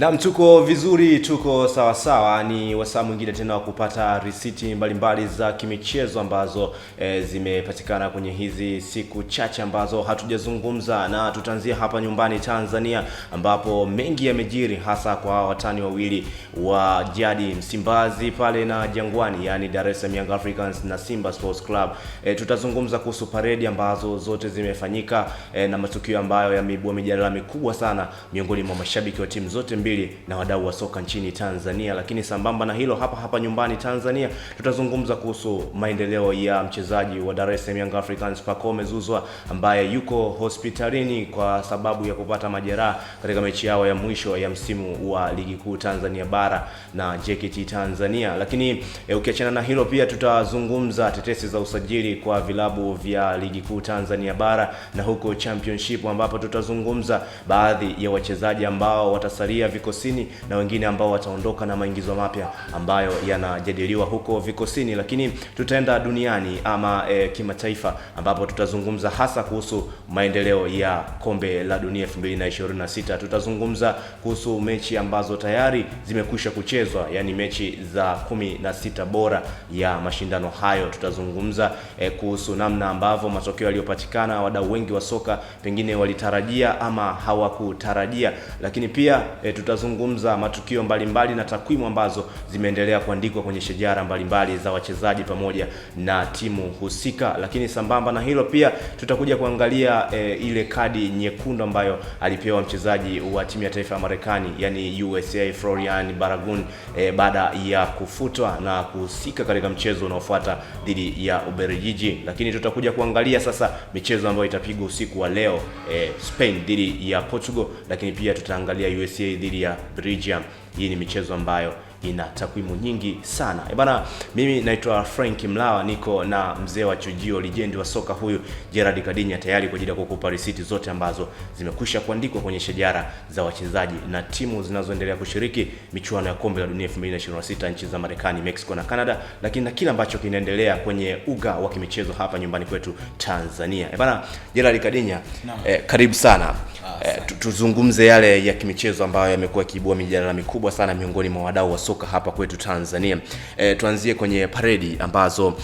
Na tuko vizuri, tuko sawa sawa. Ni wasaa mwingine tena wa kupata risiti mbalimbali za kimichezo ambazo zimepatikana kwenye hizi siku chache ambazo hatujazungumza, na tutaanzia hapa nyumbani Tanzania ambapo mengi yamejiri, hasa kwa watani wawili wa jadi Msimbazi pale na Jangwani, yani Dar es Salaam Young Africans na Simba Sports Club. Tutazungumza kuhusu paredi ambazo zote zimefanyika na matukio ambayo yameibua mijadala mikubwa sana miongoni mwa mashabiki wa timu zote mbili na wadau wa soka nchini Tanzania. Lakini sambamba na hilo, hapa nyumbani Tanzania tutazungumza kuhusu maendeleo ya mchezaji wa Dar es Salaam Young Africans Pacome Zouzoua ambaye yuko hospitalini kwa sababu ya kupata majeraha katika mechi yao ya mwisho ya msimu wa Ligi Kuu Tanzania Bara na JKT Tanzania. Lakini ukiachana na hilo, pia tutazungumza tetesi za usajili kwa vilabu vya Ligi Kuu Tanzania Bara na huko Championship, ambapo tutazungumza baadhi ya wachezaji ambao watasalia vikosini na wengine ambao wataondoka na maingizo mapya ambayo yanajadiliwa huko vikosini. Lakini tutaenda duniani ama kimataifa, ambapo tutazungumza hasa kuhusu maendeleo ya kombe la dunia 2026. Tutazungumza kuhusu mechi ambazo tayari zimekwisha kuchezwa, yani mechi za 16 bora ya mashindano hayo. Tutazungumza kuhusu namna ambavyo matokeo yaliyopatikana wadau wengi wa soka pengine walitarajia ama hawakutarajia. Lakini pia tutazungumza matukio mbalimbali na takwimu ambazo zimeendelea kuandikwa kwenye shajara mbalimbali za wachezaji pamoja na timu husika. Lakini sambamba na hilo, pia tutakuja kuangalia ile kadi nyekundu ambayo alipewa mchezaji wa timu ya taifa ya Marekani, yani USA, Florian Balogun baada ya kufutwa na kuhusika katika mchezo unaofuata dhidi ya Ubelgiji. Lakini tutakuja kuangalia sasa michezo ambayo itapigwa usiku wa leo, Spain dhidi ya Portugal, lakini pia tutaangalia USA dhidi ya Belgium. Hii ni michezo ambayo ina takwimu nyingi sana. Bana, mimi naitwa Frank Mlawa, niko na mzee wa chujio, legend wa soka huyu Gerard Kadinya, tayari kwa ajili ya kukupa risiti zote ambazo zimekwisha kuandikwa kwenye shajara za wachezaji na timu zinazoendelea kushiriki michuano ya kombe la dunia 2026 nchi za Marekani, Mexico na Canada, lakini na kila ambacho kinaendelea kwenye uga wa kimichezo hapa nyumbani kwetu Tanzania. Bana, Gerard Kadinya, karibu sana. Tuzungumze yale ya kimichezo ambayo yamekuwa kiibua mijadala mikubwa sana miongoni mwa wadau wa soka hapa kwetu Tanzania. Tuanzie kwenye paredi ambazo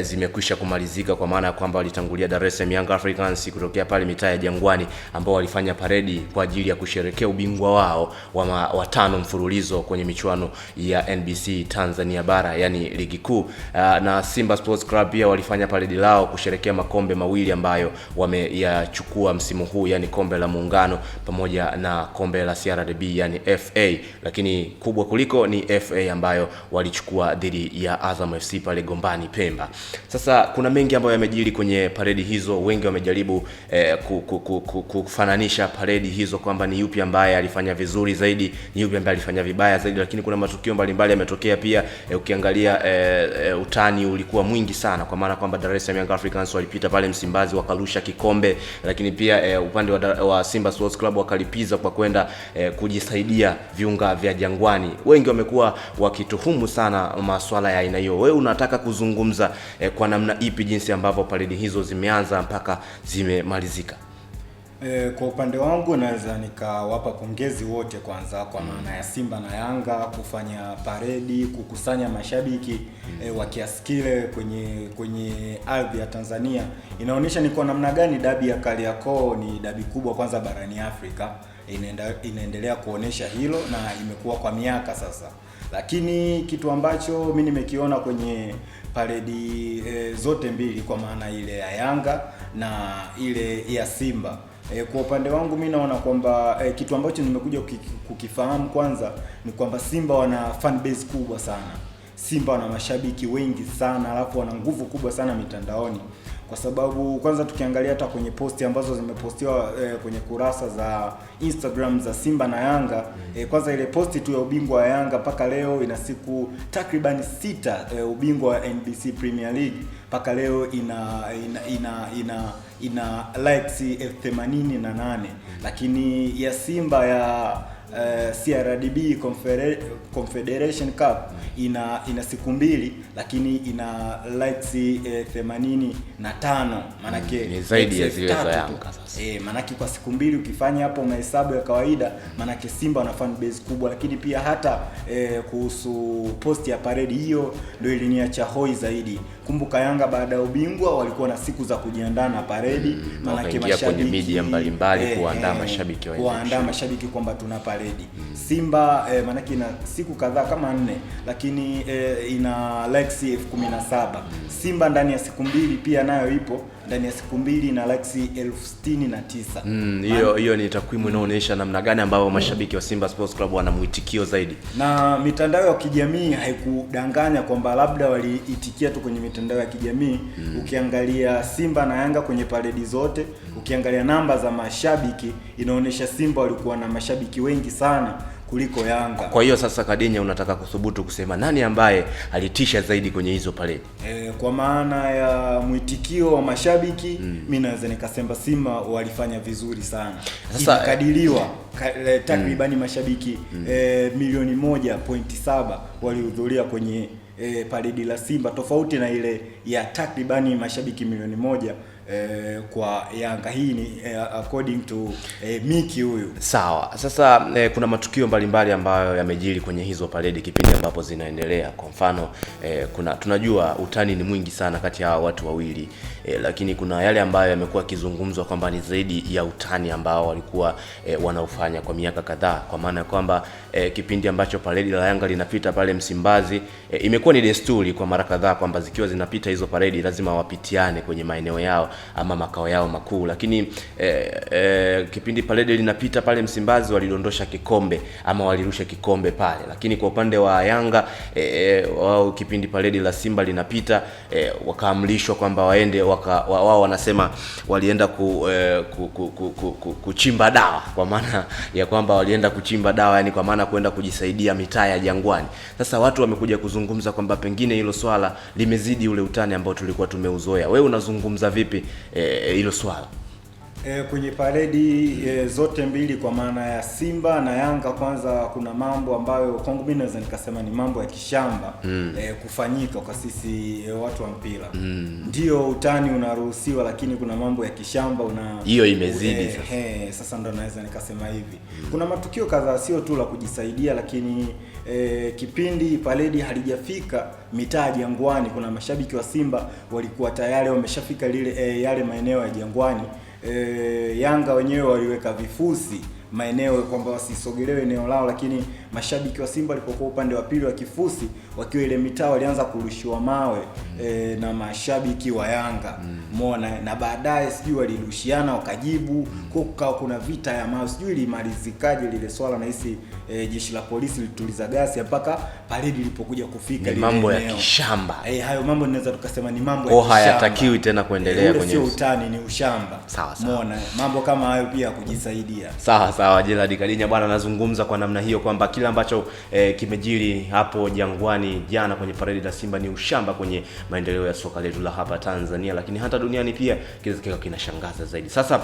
zimekwisha kumalizika, kwa maana ya kwamba walitangulia Dar es Salaam Young Africans kutokea pale mitaa ya Jangwani, ambao walifanya paredi kwa ajili ya kusherehekea ubingwa wao wa 5 mfululizo kwenye michuano ya NBC Tanzania Bara, yani Ligi Kuu. Na Simba Sports Club pia walifanya paredi lao kusherehekea makombe mawili ambayo wameyachukua msimu huu, yani kombe la Muungano pamoja na kombe la CRDB, yani FA. Lakini kubwa kuliko ni FA ambayo walichukua dhidi ya Azam FC pale Gombani Pemba. Sasa kuna mengi ambayo yamejiri kwenye paredi hizo. Wengi wamejaribu kufananisha paredi hizo kwamba ni yupi ambaye alifanya vizuri zaidi, ni yupi ambaye alifanya vibaya zaidi. Lakini kuna matukio mbalimbali yametokea pia. Ukiangalia utani ulikuwa mwingi sana, kwa maana kwamba Dar es Salaam Young Africans walipita pale Msimbazi wakarusha kikombe, lakini pia upande wa Simba Sports Club wakalipiza kwa kwenda kujisaidia viunga vya Jangwani. Wengi wamekuwa wakituhumu sana masuala ya aina hiyo. Wewe unataka kuzungumza kwa namna ipi jinsi ambavyo paredi hizo zimeanza mpaka zimemalizika? Kwa upande wangu naweza nikawapa pongezi wote kwanza, kwa maana ya Simba na Yanga kufanya paredi, kukusanya mashabiki wa kiasi kile kwenye ardhi ya Tanzania. Inaonyesha ni kwa namna gani dabi ya Kariakoo ni dabi kubwa kwanza barani Afrika. Inaendelea kuonesha hilo na imekuwa kwa miaka sasa. Lakini kitu ambacho mimi nimekiona kwenye paredi zote mbili, kwa maana ile ya Yanga na ile ya Simba, kwa upande wangu mimi naona kwamba kitu ambacho nimekuja kukifahamu kwanza ni kwamba Simba wana fan base kubwa sana. Simba wana mashabiki wengi sana, alafu wana nguvu kubwa sana mitandaoni. Kwa sababu kwanza tukiangalia hata kwenye posti ambazo zimepostiwa kwenye kurasa za Instagram za Simba na Yanga, kwanza ile posti tu ya ubingwa wa Yanga mpaka leo ina siku takriban 6, ubingwa wa NBC Premier League mpaka leo ina likes 88. Lakini ya Simba CRDB Confederation Cup ina siku mbili, lakini ina likes 85, manake ni zaidi ya zile za Yanga sasa. Manake kwa siku mbili ukifanya hapo mahesabu ya kawaida, manake Simba wana fan base kubwa, lakini pia hata kuhusu post ya parade, hiyo ndio iliniacha hoi zaidi. Kumbuka Yanga baada ya ubingwa walikuwa na siku za kujiandaa na parade, manake mashabiki kwenye media mbalimbali kuandaa mashabiki wa kuandaa mashabiki kwamba tuna parade. Simba manake ina siku kadhaa kama 4, lakini ina likes 17. Simba ndani ya siku mbili pia nayo ipo ndani ya siku mbili na likes 69. Hiyo ni takwimu inaonyesha namna gani ambao mashabiki wa Simba Sports Club wana muitikio zaidi. Na mitandao ya kijamii haikudanganya kwamba labda waliitikia tu kwenye mitandao ya kijamii. Ukiangalia Simba na Yanga kwenye paredi zote, ukiangalia namba za mashabiki, inaonyesha Simba walikuwa na mashabiki wengi sana kuliko Yanga. Kwa hiyo sasa Kadinya, unataka kuthubutu kusema nani ambaye alitisha zaidi kwenye hizo paredi? Kwa maana ya mwitikio wa mashabiki, mimi naweza nikasema Simba walifanya vizuri sana. Sasa kadiriwa takribani mashabiki milioni 1.7 walihudhuria kwenye paredi la Simba, tofauti na ile ya takribani mashabiki milioni 1 kwa Yanga. Hii ni according to Miki huyu. Sawa. Sasa kuna matukio mbalimbali ambayo yamejiri kwenye hizo paredi kipindi ambapo zinaendelea. Kwa mfano tunajua utani ni mwingi sana kati ya watu wawili, lakini kuna yale ambayo yamekuwa kizungumzwa kwamba ni zaidi ya utani ambao walikuwa wanaufanya kwa miaka kadhaa, kwa maana kwamba kipindi ambacho paredi la Yanga linapita pale Msimbazi, imekuwa ni desturi kwa mara kadhaa kwamba zikiwa zinapita hizo paredi lazima wapitiane kwenye maeneo yao ama makao yao makuu, lakini kipindi paredi linapita pale Msimbazi walidondosha kikombe ama walirusha kikombe pale. Lakini kwa upande wa Yanga wao kipindi paredi la Simba linapita wakaamrishwa kwamba waende wao wanasema walienda kuchimba dawa, kwa maana ya kwamba walienda kuchimba dawa, yani kwa maana kwenda kujisaidia mitaa ya Jangwani. Sasa watu wamekuja kuzungumza kwamba pengine hilo swala limezidi ule utani ambao tulikuwa tumeuzoea. Wewe unazungumza vipi hilo swala? Kwenye paredi zote mbili, kwa maana ya Simba na Yanga, kwanza kuna mambo ambayo kwangu mimi naweza nikasema ni mambo ya kishamba kufanyika kwa sisi watu wa mpira. Ndio utani unaruhusiwa, lakini kuna mambo ya kishamba hiyo imezidi sasa. Sasa ndo naweza nikasema hivi. Kuna matukio kadhaa sio tu la kujisaidia, lakini kipindi paredi halijafika mitaa Jangwani, kuna mashabiki wa Simba walikuwa tayari wameshafika yale maeneo ya Jangwani. Yanga wenyewe waliweka vifusi maeneo kwamba wasisogelewe eneo lao, lakini mashabiki wa Simba walipokuwa upande wa pili wa kifusi wakiwa ile mitaa walianza kurushiwa mawe na mashabiki wa Yanga. Umeona, na baadaye sijui walirushiana wakajibu, kuna vita ya mawe, sijui ilimalizikaje lile swala, na hisi jeshi la polisi lituliza gasi mpaka paredi ilipokuja kufika. Ni mambo ya kishamba. Hayo mambo ninaweza tukasema ni mambo ya kishamba. Hayatakiwi tena kuendelea kwenye sio utani, ni ushamba. Sawa. Umeona, mambo kama hayo pia kujisaidia. Sawa. Gerald Kadinya bwana anazungumza kwa namna hiyo kwamba kila ambacho kimejiri hapo Jangwani jana kwenye paredi la Simba ni ushamba kwenye maendeleo ya soka letu la hapa Tanzania, lakini hata duniani pia kinashangaza zaidi. Sasa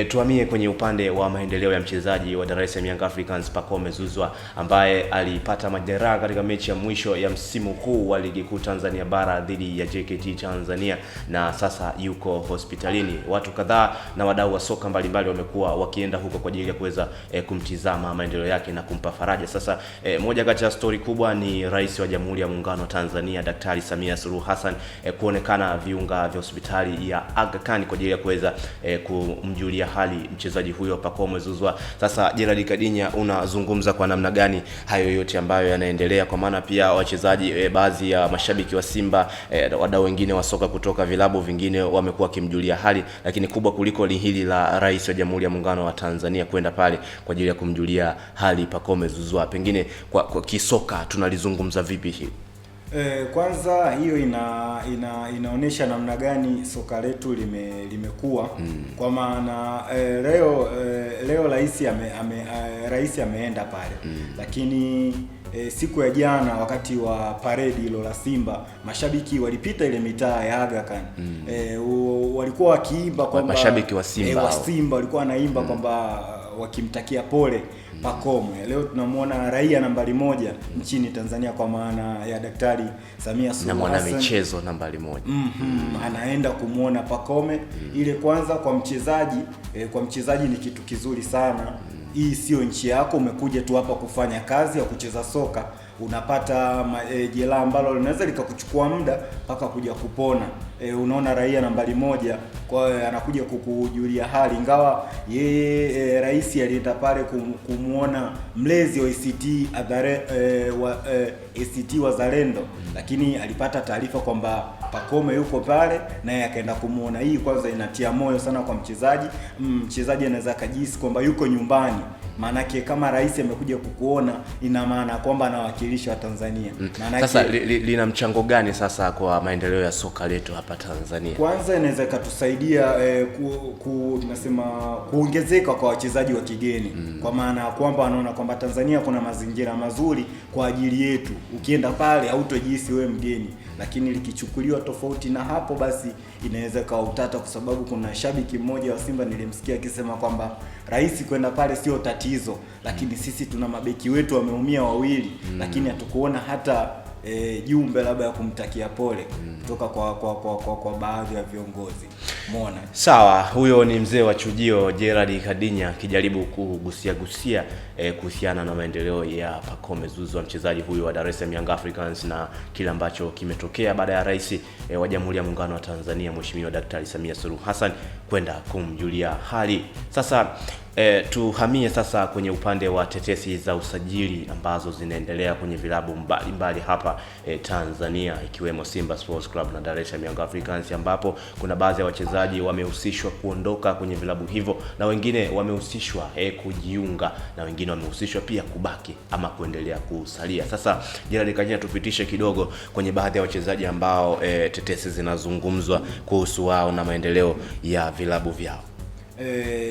tuhamie kwenye upande wa maendeleo ya mchezaji wa Dar es Salaam Young Africans Pacome Zouzoua, ambaye alipata majeraha katika mechi ya mwisho ya msimu huu wa ligi kuu Tanzania bara dhidi ya JKT Tanzania, na sasa yuko hospitalini. Watu kadhaa na wadau wa soka mbalimbali wamekuwa wakienda huko kwa ajili ya kuweza kumtizama maendeleo yake na kumpa faraja. Sasa moja kati ya story kubwa ni Rais wa Jamhuri ya Muungano wa Tanzania Daktari Samia Suluhu Hassan kuonekana viunga vya hospitali ya Aga Khan kwa ajili ya kuweza kumjulia hali mchezaji huyo Pacome Zouzoua. Sasa Gerald Kadinya, unazungumza kwa namna gani hayo yote ambayo yanaendelea, kwa maana pia wachezaji baadhi ya mashabiki wa Simba wadau wengine wa soka kutoka vilabu vingine wamekuwa kimjulia hali, lakini kubwa kuliko ni hili la Rais wa Jamhuri ya Muungano wa Tanzania kwenda pale kwa ajili ya kumjulia hali Pacome Zouzoua. Pengine kwa kisoka tunalizungumza vipi hili? Kwanza hiyo inaonesha namna gani soka letu limekuwa. Kwa maana leo rais ameenda pale, lakini siku ya jana wakati wa paredi hilo la Simba, mashabiki walipita ile mitaa ya Aga Khan. Walikuwa wakiimba kwamba mashabiki wa Simba walikuwa wanaimba kwamba wakimtakia pole Pacome. Leo tunamuona raia nambari 1 nchini Tanzania kwa maana ya Daktari Samia Suluhu Hassan, na mwana michezo nambari 1. Anaenda kumuona Pacome. Ile kwanza kwa mchezaji ni kitu kizuri sana. Hii sio nchi yako, umekuja tu hapa kufanya kazi ya kucheza soka, unapata jela ambalo linaweza likakuchukua muda mpaka kuja kupona. Unaona raia nambari 1 kwa anakuja kukujulia hali, ingawa yeye rais alienda pale kumuona mlezi wa ACT Wazalendo, lakini alipata taarifa kwamba Pacome yuko pale naye akaenda kumuona. Hii kwanza inatia moyo sana kwa mchezaji. Mchezaji anaweza kujihisi kwamba yuko nyumbani, maanake kama rais amekuja kukuona ina maana kwamba anawakilisha wa Tanzania. Sasa lina mchango gani sasa kwa maendeleo ya soka letu hapa Tanzania? Kwanza inaweza ikatusaidia tunasema kuongezeka kwa wachezaji wa kigeni, kwa maana ya kwamba wanaona kwamba Tanzania kuna mazingira mazuri kwa ajili yetu. Ukienda pale hautojihisi wewe mgeni, lakini likichukuliwa tofauti na hapo, basi inaweza kawa utata, kwa sababu kuna shabiki mmoja wa Simba nilimsikia akisema kwamba rais kwenda pale sio tatizo, lakini sisi tuna mabeki wetu wameumia wawili, lakini hatukuona hata jumbe labda ya kumtakia pole kutoka kwa baadhi ya viongozi. Umeona? Sawa, huyo ni mzee wa chujio Gerald Kadinya akijaribu kugusia kuhusiana na maendeleo ya Pacome Zouzoua, mchezaji huyu wa Dar es Salaam Young Africans, na kile ambacho kimetokea baada ya rais wa Jamhuri ya Muungano wa Tanzania Mheshimiwa Daktari Samia Suluhu Hassan kwenda kumjulia hali. Sasa tuhamie sasa kwenye upande wa tetesi za usajili ambazo zinaendelea kwenye vilabu mbalimbali hapa Tanzania, ikiwemo Simba Sports Club na Dar es Salaam Young Africans, ambapo kuna baadhi ya wachezaji wamehusishwa kuondoka kwenye vilabu hivyo na wengine wamehusishwa kujiunga na wengine wamehusishwa pia kubaki ama kuendelea kusalia. Sasa Gerald Kadinya, tupitishe kidogo kwenye baadhi ya wachezaji ambao tetesi zinazungumzwa kuhusu wao na maendeleo ya vilabu vyao.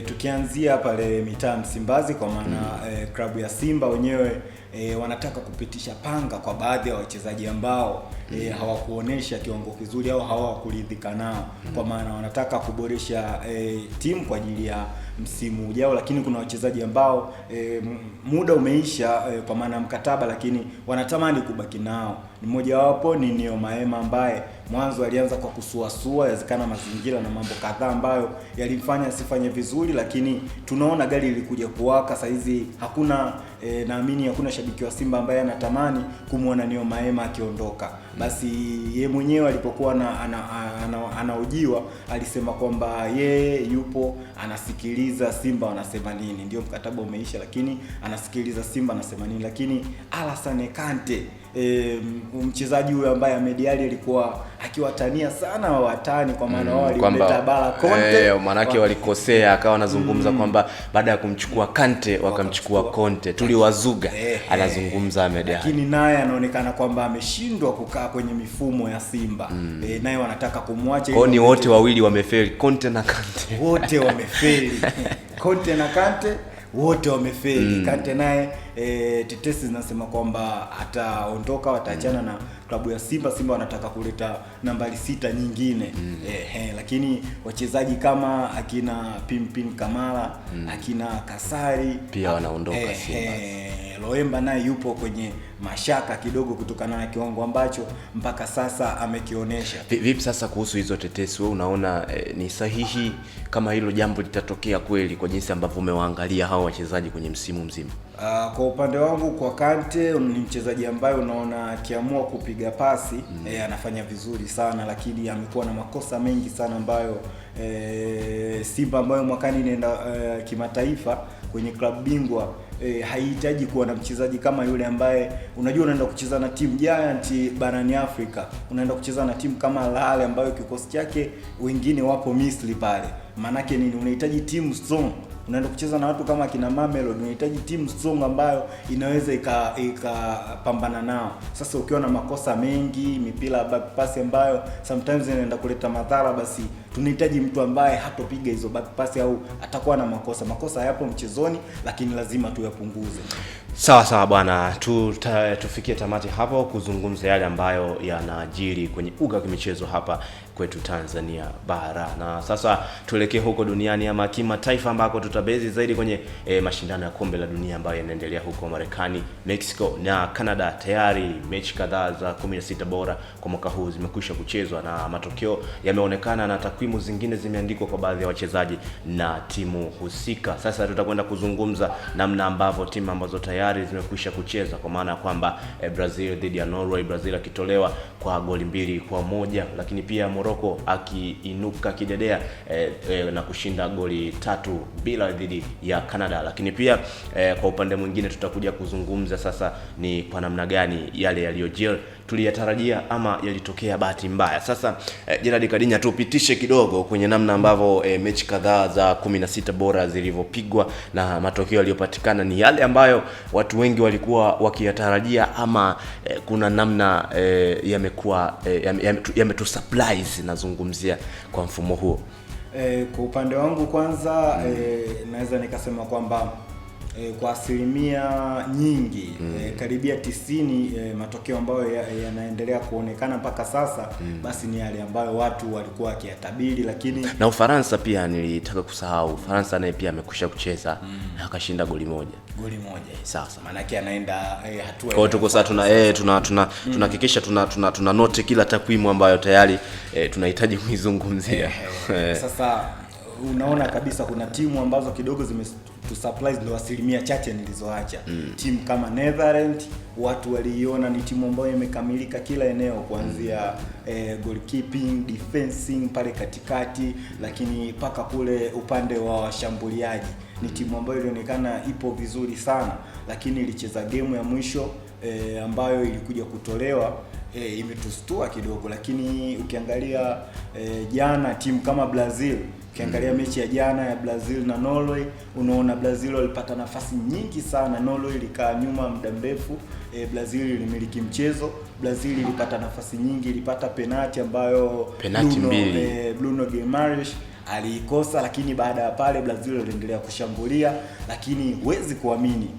Tukianzia pale mitaa Msimbazi, kwa maana klabu ya Simba wenyewe wanataka kupitisha panga kwa baadhi ya wachezaji ambao hawakuonesha kiwango kizuri au hawakuridhika nao, kwa maana wanataka kuboresha timu kwa ajili ya msimu ujao, lakini kuna wachezaji ambao muda umeisha kwa maana mkataba, lakini wanatamani kubaki nao. Mmoja wapo ni Neo Maema ambaye mwanzo alianza kwa kusuasua, inawezekana mazingira na mambo kadhaa ambayo yalimfanya asifanye vizuri, lakini tunaona gari lilikuja kuwaka. Sasa hizi hakuna naamini hakuna shabiki wa Simba ambaye anatamani kumuona Neo Maema akiondoka. Basi yeye mwenyewe alipokuwa anaojiwa alisema kwamba yeye yupo anasikiliza Simba wanasema nini. Ndio mkataba umeisha, lakini anasikiliza Simba anasema nini. Lakini Alassane Kante, mchezaji huyo ambaye Ahmed Ally alikuwa akiwatania sana watani, kwa maana wao walimleta Bala Conte, manake walikosea, akawa anazungumza kwamba baada ya kumchukua Kante wakamchukua Conte, tuliwazuga. Anazungumza Ahmed Ally, lakini naye anaonekana kwamba ameshindwa kukaa kwenye mifumo ya Simba. Naye wanataka kumwacha. Kwa ni wote wawili wamefeli, Conte na Kante wote wamefeli. Conte na Kante wote wamefeli. Kante naye tetesi zinasema kwamba ataondoka, wataachana na klabu ya Simba. Simba wanataka kuleta nambari 6 nyingine. Lakini wachezaji kama akina Pimpin Kamara, akina Kasari pia wanaondoka Simba. Loemba naye yupo kwenye mashaka kidogo kutokana na kiwango ambacho mpaka sasa amekionyesha. Vipi sasa kuhusu hizo tetesi, wewe unaona ni sahihi kama hilo jambo litatokea kweli, kwa jinsi ambavyo umewaangalia hao wachezaji kwenye msimu mzima? Kwa upande wangu, kwa Kante ni mchezaji ambaye unaona akiamua kupiga pasi anafanya vizuri sana, lakini amekuwa na makosa mengi sana ambayo Simba ambayo mwakani inaenda kimataifa kwenye klabu bingwa haihitaji kuwa na mchezaji kama yule ambaye unajua unaenda kucheza na timu giant barani Afrika, unaenda kucheza na timu kama Al Ahly ambayo kikosi chake wengine wapo Misri pale. Manake nini? Unahitaji timu strong. Unaenda kucheza na watu kama kina Mamelodi, unahitaji timu strong ambayo inaweza ikapambana nao. Sasa ukiwa na makosa mengi, mipira back pass ambayo sometimes inaenda kuleta madhara, basi tunahitaji mtu ambaye hatopiga hizo back pass au atakuwa na makosa. Makosa hayapo mchezoni, lakini lazima tuyapunguze. Sawa bwana, tufikie tamati hapo kuzungumza yale ambayo yanajiri kwenye uga wa michezo hapa kwetu Tanzania bara. Na sasa tuelekee huko duniani ama kimataifa, ambako tutabezi zaidi kwenye mashindano ya kombe la dunia ambayo yanaendelea huko Marekani, Mexico na Canada. Tayari mechi kadhaa za 16 bora kwa mwaka huu zimekwisha kuchezwa na matokeo yameonekana na takwimu zingine zimeandikwa kwa baadhi ya wachezaji na timu husika. Sasa tutakwenda kuzungumza namna ambavyo timu ambazo tayari zimekwisha kucheza, kwa maana kwamba Brazil dhidi ya Norway, Brazil akitolewa kwa goli 2-1, lakini pia Morocco akiinuka kidedea na kushinda goli 3-0 dhidi ya Canada. Lakini pia kwa upande mwingine tutakuja kuzungumza sasa ni kwa namna gani yale yaliyojiri tuliyatarajia ama yalitokea bahati mbaya. Sasa Gerard Kadinya, tupitishe kidogo kwenye namna ambavyo mechi kadhaa za 16 bora zilivyopigwa na matokeo yaliyopatikana ni yale ambayo watu wengi walikuwa wakiyatarajia, ama kuna namna yamekuwa yametu surprise, nazungumzia kwa mfumo huo. Kwa upande wangu kwanza naweza nikasema kwamba kwa asilimia nyingi karibia 90 matokeo ambayo yanaendelea kuonekana mpaka sasa basi ni yale ambayo watu walikuwa wakiyatabiri. Lakini na Ufaransa pia nilitaka kusahau, Ufaransa naye pia amekwisha kucheza na akashinda goli moja. Sasa maana yake anaenda hatua. Kwa tuko sasa tunahakikisha tuna note kila takwimu ambayo tayari tunahitaji kuizungumzia. Sasa unaona kabisa kuna timu ambazo kidogo to surprise, ndio asilimia chache nilizoacha. Timu kama Netherlands watu waliiona ni timu ambayo imekamilika kila eneo, kuanzia goalkeeping, defending pale katikati, lakini paka kule upande wa washambuliaji ni timu ambayo ilionekana ipo vizuri sana, lakini ilicheza game ya mwisho ambayo ilikuja kutolewa imetustua kidogo. Lakini ukiangalia jana timu kama Brazil, ukiangalia mechi ya jana ya Brazil na Norway, unaona Brazil walipata nafasi nyingi sana, Norway ilikaa nyuma muda mrefu. Brazil ilimiliki mchezo, Brazil ilipata nafasi nyingi, ilipata penalti ambayo Bruno Guimaraes aliikosa, lakini baada ya pale Brazil iliendelea kushambulia. Lakini huwezi kuamini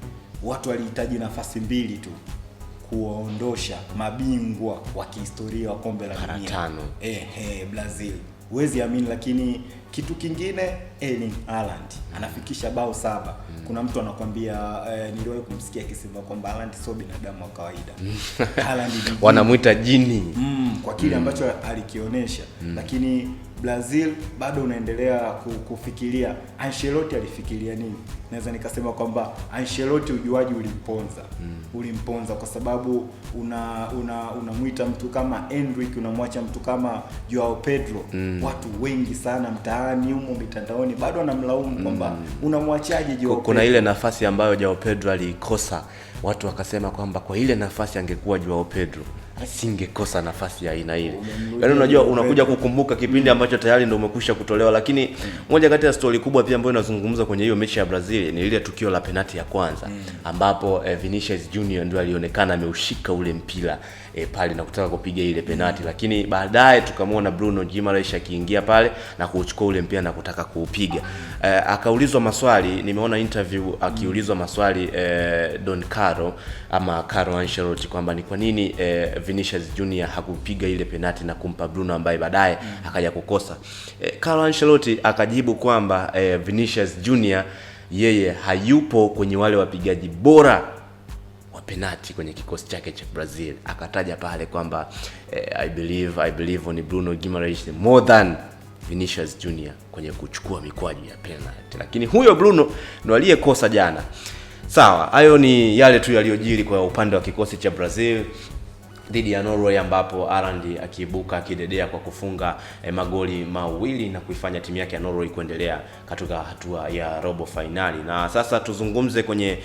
watu walihitaji nafasi mbili tu kuwaondosha mabingwa wa kihistoria wa kombe la dunia Brazil. Huwezi amini. Lakini kitu kingine, Erling Haaland anafikisha bao 7. Kuna mtu anakuambia niliwahi kumsikia akisema kwamba Haaland sio binadamu wa kawaida. Haaland wanamuita jini kwa kile ambacho alikionyesha. Lakini Brazil bado unaendelea kufikiria Ancelotti alifikiria nini. Naweza nikasema kwamba Ancelotti ujuaji ulimponza kwa sababu unamuita mtu kama Endrick, unamwacha mtu kama Joao Pedro. Watu wengi sana mtaani humo mitandaoni bado wanamlaumu kwamba unamwachaje Joao Pedro. Kuna ile nafasi ambayo Joao Pedro alikosa, watu wakasema kwamba kwa ile nafasi angekuwa Joao Pedro asingekosa nafasi ya aina ile. Yaani unajua unakuja kukumbuka kipindi ambacho tayari ndio umekwisha kutolewa. Lakini moja kati ya story kubwa pia ambayo inazungumza kwenye hiyo mechi ya Brazil ni ile tukio la penalti ya kwanza ambapo Vinicius Junior ndio alionekana ameushika ule mpira pale na kutaka kupiga ile penalti, lakini baadaye tukamwona Bruno Guimaraes akiingia pale na kuchukua ule mpira na kutaka kuupiga. Akaulizwa maswali, nimeona interview akiulizwa maswali Don Carlo ama Carlo Ancelotti kwamba ni kwa nini Vinicius Junior hakupiga ile penalti na kumpa Bruno ambaye baadaye akaja kukosa. Carlo Ancelotti akajibu kwamba Vinicius Junior yeye hayupo kwenye wale wapigaji bora wa penalti kwenye kikosi chake cha Brazil. Akataja pale kwamba I believe on Bruno Guimaraes more than Vinicius Junior kwenye kuchukua mikwaju ya penalti. Lakini huyo Bruno ndo aliyekosa jana. Sawa, hayo ni yale tu yaliyojiri kwa upande wa kikosi cha Brazil dhidi ya Norway, ambapo Haaland akiibuka kidedea kwa kufunga magoli mawili na kuifanya timu yake ya Norway kuendelea katika hatua ya robo finali. Na sasa tuzungumze kwenye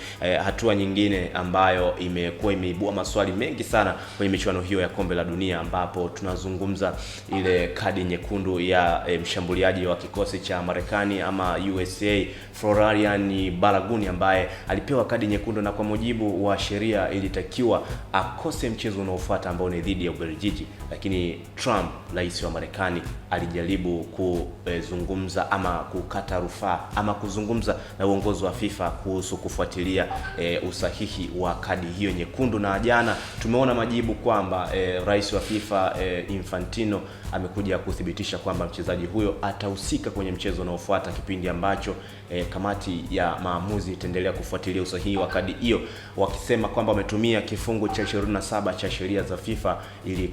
hatua nyingine ambayo imekuwa imeibua maswali mengi sana kwenye michuano hiyo ya kombe la dunia, ambapo tunazungumza ile kadi nyekundu ya mshambuliaji wa kikosi cha Marekani ama USA Florian Balogun, ambaye alipewa kadi nyekundu na kwa mujibu wa sheria ilitakiwa akose mchezo unaofuata inayofuata ambayo ni dhidi ya Ubelgiji, lakini Trump, rais wa Marekani, alijaribu kuzungumza ama kukata rufaa ama kuzungumza na uongozi wa FIFA kuhusu kufuatilia usahihi wa kadi hiyo nyekundu, na jana tumeona majibu kwamba rais wa FIFA Infantino amekuja kuthibitisha kwamba mchezaji huyo atahusika kwenye mchezo unaofuata, kipindi ambacho kamati ya maamuzi itaendelea kufuatilia usahihi wa kadi hiyo, wakisema kwamba wametumia kifungu cha 27 cha sheria za FIFA ili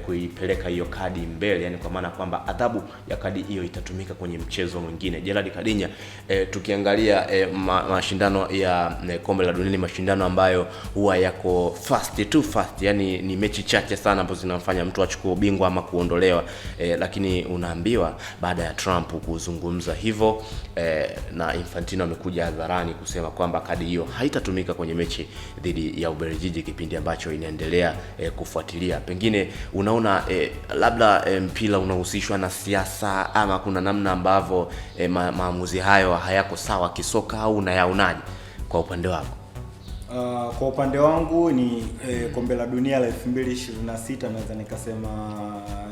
kuipeleka hiyo kadi mbele, yani kwa maana kwamba adhabu ya kadi hiyo itatumika kwenye mchezo mwingine. Gerald Kadinya, tukiangalia mashindano ya kombe la dunia, mashindano ambayo huwa yako fast, yani ni mechi chache sana ambazo zinamfanya mtu achukue ubingwa ama kuondolewa, lakini unaambiwa baada ya Trump kuzungumza hivyo na Infantino amekuja hadharani kusema kwamba kadi hiyo haitatumika kwenye mechi dhidi ya Ubelgiji, kipindi ambacho inaendelea kufuatilia. Pengine unaona labda mpira unahusishwa na siasa, ama kuna namna ambavyo maamuzi hayo hayako sawa kisoka, au unayaonaje kwa upande wako? Kwa upande wangu ni kombe la dunia la 2026 naweza nikasema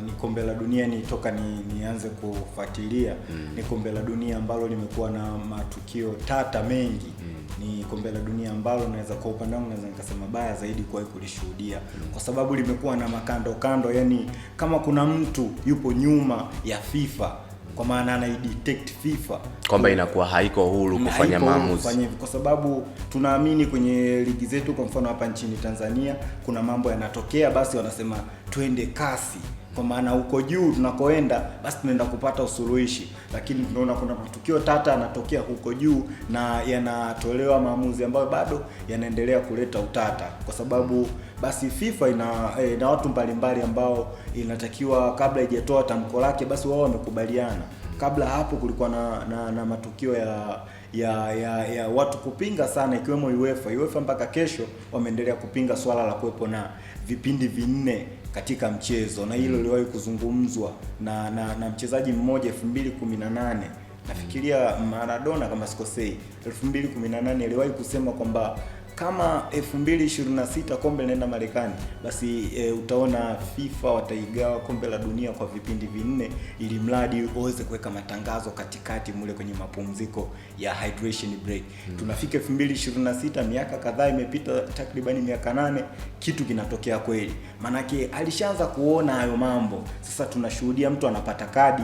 ni kombe la dunia toka nianze kufuatilia. Ni kombe la dunia ambalo limekuwa na matukio tata mengi. Ni kombe la dunia ambalo kwa upande wangu naweza nikasema baya zaidi kwa kulishuhudia, kwa sababu limekuwa na makando, yani kama kuna mtu yupo nyuma ya FIFA, kwa maana anaidetect FIFA kwamba inakuwa haiko huru kufanya maamuzi, kwa sababu tunaamini kwenye ligi zetu, kwa mfano hapa nchini Tanzania kuna mambo yanatokea, basi wanasema twende kasi, kwa maana huko juu tunakoenda basi tunaenda kupata usuluhishi, lakini tunaona kuna matukio tata yanatokea huko juu na yanatolewa maamuzi ambayo bado yanaendelea kuleta utata, kwa sababu basi FIFA ina watu mbalimbali ambao inatakiwa kabla haijatoa tamko lake basi wao wamekubaliana. Kabla hapo kulikuwa na matukio ya watu kupinga sana, ikiwemo UEFA mpaka kesho wameendelea kupinga swala la kuwepo na vipindi vinne katika mchezo, na hilo liliwahi kuzungumzwa na mchezaji mmoja 2018, nafikiria Maradona kama sikosei, 2018 aliwahi kusema kwamba kama 2026 kombe linaenda Marekani, basi utaona FIFA wataigawa kombe la dunia kwa vipindi vinne, ili mradi waweze kuweka matangazo katikati mule kwenye mapumziko ya hydration break. Tunafika 2026, miaka kadhaa imepita, takriban miaka 8, kitu kinatokea kweli. Manake alishaanza kuona hayo mambo. Sasa tunashuhudia mtu anapata kadi,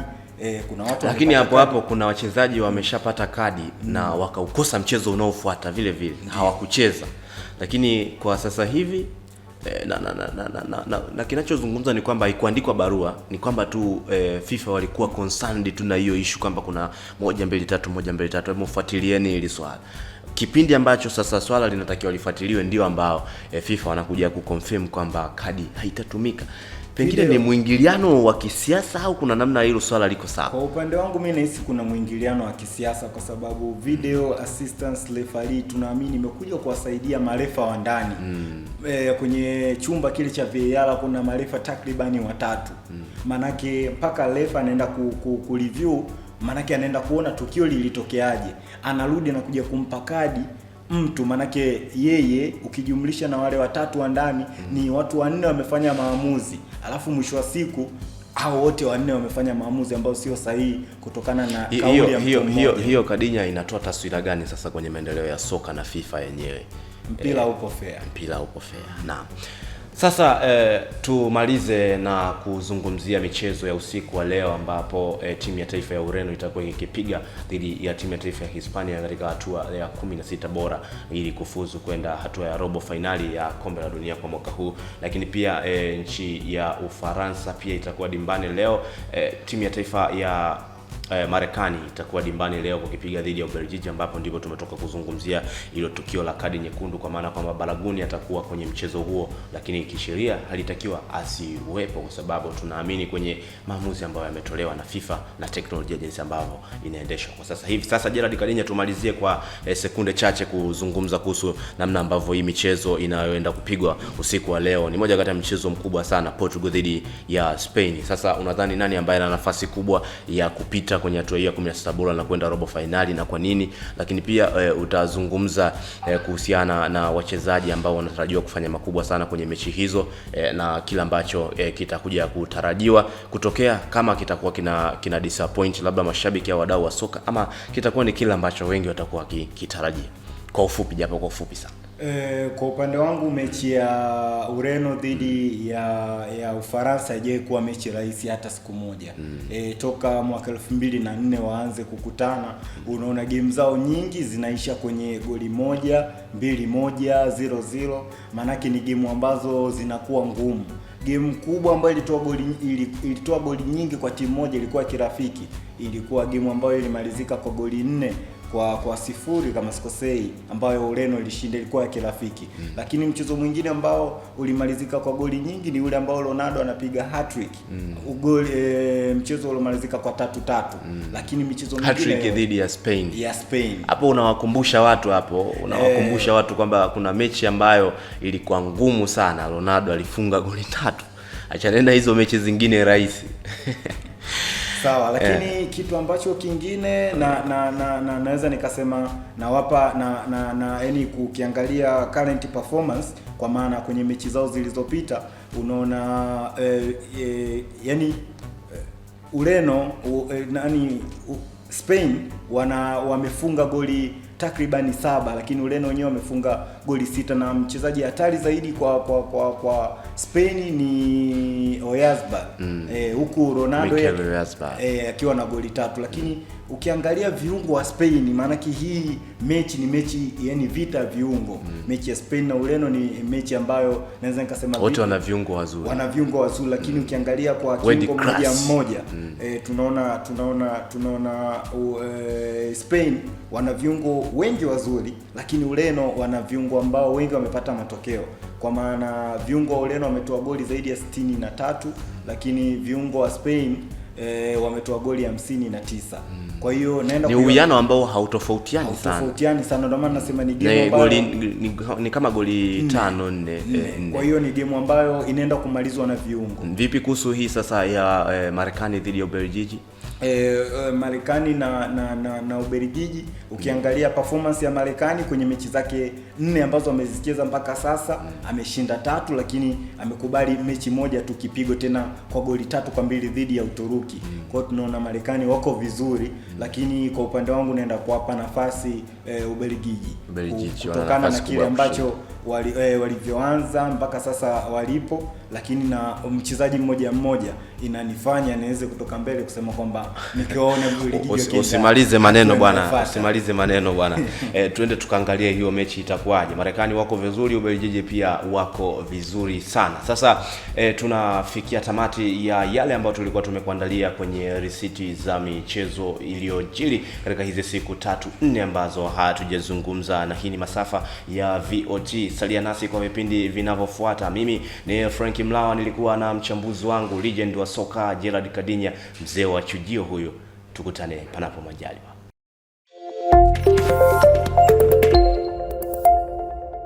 kuna watu, lakini hapo kuna wachezaji wameshapata kadi na wakaukosa mchezo unaofuata vile hawakucheza. Lakini kwa sasa hivi na kinachozungumza ni kwamba haikuandikwa barua, ni kwamba tu FIFA walikuwa concerned tu na hiyo issue kwamba kuna 1 2 3 mfuatilieni ili swala. Kipindi ambacho sasa swala linatakiwa lifuatiliwe ndio ambao FIFA wanakuja kuconfirm kwamba kadi haitatumika. Pengine ni mwingiliano wa kisiasa au kuna namna hilo swala liko sawa? Kwa upande wangu mimi nahisi kuna mwingiliano wa kisiasa, kwa sababu video assistance referee tunaamini imekuja kuwasaidia marefa wa ndani. Kwenye chumba kile cha VAR kuna marefa takribani 3. Manake mpaka refa anaenda ku-review, manake anaenda kuona tukio lilitokeaje, anarudi na kuja kumpa kadi mtu, manake yeye ukijumlisha na wale 3 wa ndani ni watu 4 wamefanya maamuzi, alafu mwisho wa siku hao wote 4 wamefanya maamuzi ambayo sio sahihi kutokana na kauli ya mtu mmoja. Hiyo Kadinya inatoa taswira gani sasa kwenye maendeleo ya soka na FIFA yenyewe? Mpira upo fair. Naam. Sasa tumalize na kuzungumzia michezo ya usiku wa leo, ambapo timu ya taifa ya Ureno itakuwa ikipiga dhidi ya timu ya taifa ya Hispania katika hatua ya 16 bora ili kufuzu kwenda hatua ya robo finali ya kombe la dunia kwa mwaka huu. Lakini pia nchi ya Ufaransa pia itakuwa dimbani leo. Timu ya taifa ya Marekani itakuwa dimbani leo kukipiga dhidi ya Ubelgiji, ambapo ndipo tumetoka kuzungumzia hilo tukio la kadi nyekundu, kwa maana kwamba Balaguni atakuwa kwenye mchezo huo, lakini kisheria halitakiwa asiwepo, kwa sababu tunaamini kwenye maamuzi ambayo yametolewa na FIFA na teknolojia jinsi ambavyo inaendeshwa kwa sasa hivi. Sasa Gerald Kadinya, tumalizie kwa sekunde chache kuzungumza kuhusu namna ambavyo hii michezo inayoenda kupigwa usiku wa leo. Ni moja kati ya mchezo mkubwa sana, Portugal dhidi ya Spain. Sasa unadhani nani ambaye ana nafasi kubwa ya kupita kwenye hatua hii ya 16 bora na kwenda robo finali na kwa nini, lakini pia utazungumza kuhusiana na wachezaji ambao wanatarajiwa kufanya makubwa sana kwenye mechi hizo, na kila ambacho kitakuja kutarajiwa kutokea, kama kitakuwa kina disappoint labda mashabiki au wadau wa soka, ama kitakuwa ni kila ambacho wengi watakuwa kitarajia. Kwa ufupi, japo kwa ufupi sana. Kwa upande wangu mechi ya Ureno dhidi ya Ufaransa haijawahi kuwa mechi rahisi hata siku moja. Toka mwaka 2004 waanze kukutana, unaona game zao nyingi zinaisha kwenye goli 1, 2-1, 0-0. Maanake ni game ambazo zinakuwa ngumu. Game kubwa ambayo ilitoa goli nyingi kwa timu moja ilikuwa kirafiki. Ilikuwa game ambayo ilimalizika kwa goli 4 kwa 0 kama sikosei, ambayo Ureno ilishinda, ilikuwa ya kirafiki. Lakini mchezo mwingine ambao ulimalizika kwa goli nyingi ni ule ambao Ronaldo anapiga hat-trick. Mchezo uliomalizika kwa 3-3. Lakini michezo mingine hat-trick dhidi ya Spain. Spain. Hapo unawakumbusha watu kwamba kuna mechi ambayo ilikuwa ngumu sana, Ronaldo alifunga goli 3. Acha nenda hizo mechi zingine rahisi. Sawa, lakini kitu ambacho kingine naweza nikasema nawapa yani kukiangalia current performance, kwa maana kwenye mechi zao zilizopita unaona yani Ureno Spain wamefunga goli takribani 7, lakini Ureno wenyewe wamefunga goli 6, na mchezaji hatari zaidi kwa Spain ni Oyarzabal. Huku Ronaldo akiwa na goli 3. Lakini ukiangalia viungo wa Spain, maana hii mechi ni mechi yani vita viungo. Mechi ya Spain na Ureno ni mechi ambayo naweza nikasema wote wana viungo wazuri. Lakini ukiangalia kwa kiungo mmoja tunaona Spain wana viungo wengi wazuri, lakini Ureno wana viungo ambao wengi wamepata matokeo. Kwa maana viungo wa Ureno wametoa goli zaidi ya 63, lakini viungo wa Spain wametoa goli 59. Kwa hiyo ni uwiano ambao hautofautiani sana. Ndio maana nasema ni game ambayo ni kama goli 5-4. Kwa hiyo ni game ambayo inaenda kumalizwa na viungo. Vipi kuhusu hii sasa ya Marekani dhidi ya Ubelgiji? Marekani na Ubelgiji, ukiangalia performance ya Marekani kwenye mechi zake 4 ambazo amezicheza mpaka sasa, ameshinda 3, lakini amekubali mechi moja tu kipigo, tena kwa goli 3-2 dhidi ya Uturuki. Kwa hiyo tunaona Marekani wako vizuri, lakini kwa upande wangu naenda kuwapa nafasi Ubelgiji kutokana na kile ambacho walivyoanza mpaka sasa walipo, lakini na mchezaji mmoja inanifanya niweze kutoka mbele kusema kwamba nikiona Ubelgiji. Usimalize maneno bwana. Tuende tukaangalie hiyo mechi itakuwaje. Marekani wako vizuri, Ubelgiji pia wako vizuri sana. Sasa tunafikia tamati ya yale ambayo tulikuwa tumekuandalia kwenye risiti za michezo iliyojiri katika hizi siku 3-4 ambazo hatujazungumza, na hii ni masafa ya VOT. Salia nasi kwa vipindi vinavyofuata. Mimi ni Frank Mlawa, nilikuwa na mchambuzi wangu legend wa soka Gerard Kadinya, mzee wa chujio huyo. Tukutane panapo majaliwa.